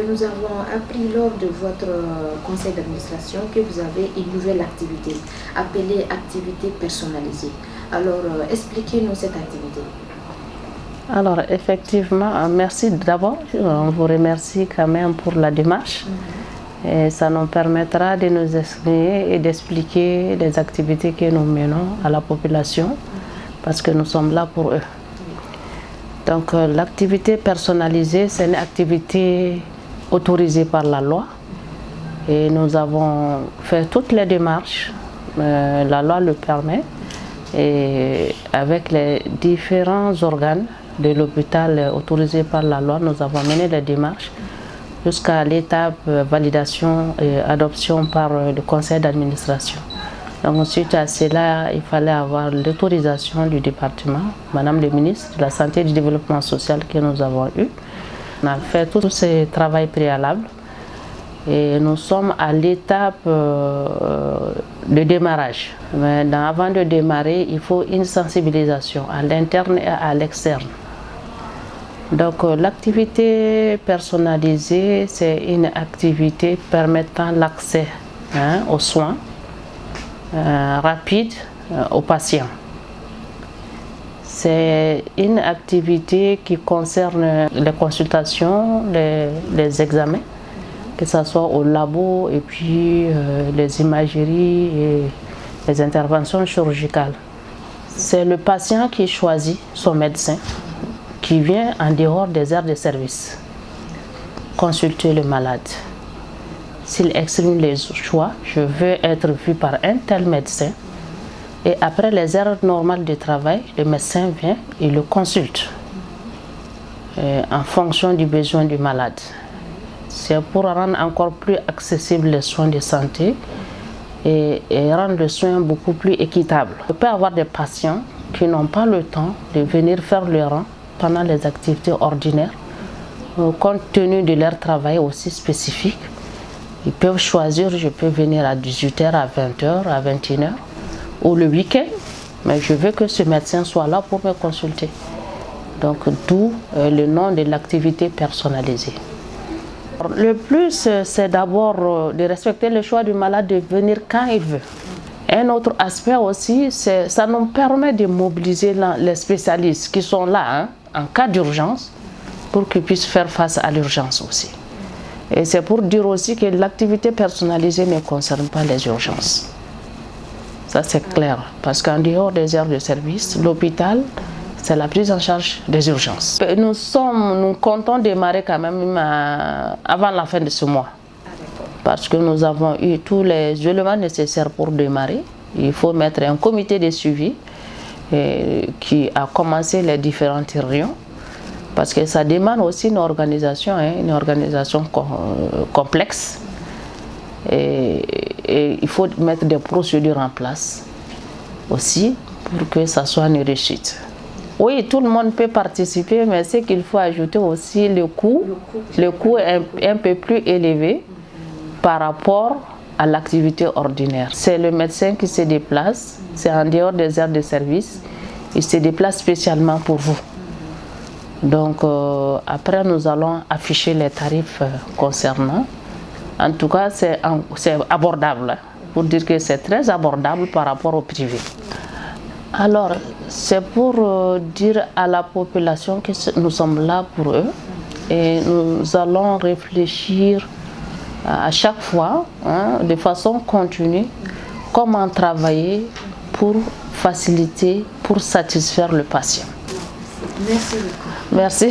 nous avons appris lors de votre conseil d'administration que vous avez une nouvelle activité appelée activité personnalisée. Alors, expliquez-nous cette activité. Alors, effectivement, merci d'abord. On vous remercie quand même pour la démarche. Et ça nous permettra de nous exprimer et d'expliquer les activités que nous menons à la population parce que nous sommes là pour eux. Donc, l'activité personnalisée, c'est une activité autorisée par la loi et nous avons fait toutes les démarches. La loi le permet et avec les différents organes de l'hôpital autorisés par la loi, nous avons mené les démarches jusqu'à l'étape validation et adoption par le conseil d'administration. Donc suite à cela, il fallait avoir l'autorisation du département, Madame le ministre de la Santé et du Développement social que nous avons eu. On a fait tout ce travail préalable et nous sommes à l'étape de démarrage. Mais avant de démarrer, il faut une sensibilisation à l'interne et à l'externe. Donc l'activité personnalisée, c'est une activité permettant l'accès aux soins rapides aux patients. C'est une activité qui concerne les consultations, les examens, que ce soit au labo et puis les imageries et les interventions chirurgicales. C'est le patient qui choisit son médecin, qui vient en dehors des heures de service consulter le malade. S'il exprime les choix, je veux être vu par un tel médecin, et après les heures normales de travail, le médecin vient et le consulte en fonction du besoin du malade. C'est pour rendre encore plus accessibles les soins de santé et rendre le soin beaucoup plus équitable. On peut avoir des patients qui n'ont pas le temps de venir faire le rang pendant les activités ordinaires, compte tenu de leur travail aussi spécifique. Ils peuvent choisir, je peux venir à 18h, à 20h, à 21h, ou le week-end, mais je veux que ce médecin soit là pour me consulter. Donc, d'où le nom de l'activité personnalisée. Le plus, c'est d'abord de respecter le choix du malade de venir quand il veut. Un autre aspect aussi, ça nous permet de mobiliser les spécialistes qui sont là en cas d'urgence pour qu'ils puissent faire face à l'urgence aussi. Et c'est pour dire aussi que l'activité personnalisée ne concerne pas les urgences. Ça c'est clair, parce qu'en dehors des heures de service, l'hôpital, c'est la prise en charge des urgences. Nous comptons démarrer quand même avant la fin de ce mois. Parce que nous avons eu tous les éléments nécessaires pour démarrer. Il faut mettre un comité de suivi qui a commencé les différentes réunions. Parce que ça demande aussi une organisation complexe. Et il faut mettre des procédures en place aussi pour que ça soit une réussite. Oui, tout le monde peut participer, mais ce qu'il faut ajouter aussi, le coût est un peu plus élevé par rapport à l'activité ordinaire. C'est le médecin qui se déplace, c'est en dehors des heures de service, il se déplace spécialement pour vous. Donc après nous allons afficher les tarifs concernant. En tout cas c'est abordable, pour dire que c'est très abordable par rapport au privé. Alors c'est pour dire à la population que nous sommes là pour eux et nous allons réfléchir à chaque fois, de façon continue, comment travailler pour faciliter, pour satisfaire le patient. Merci beaucoup. Merci.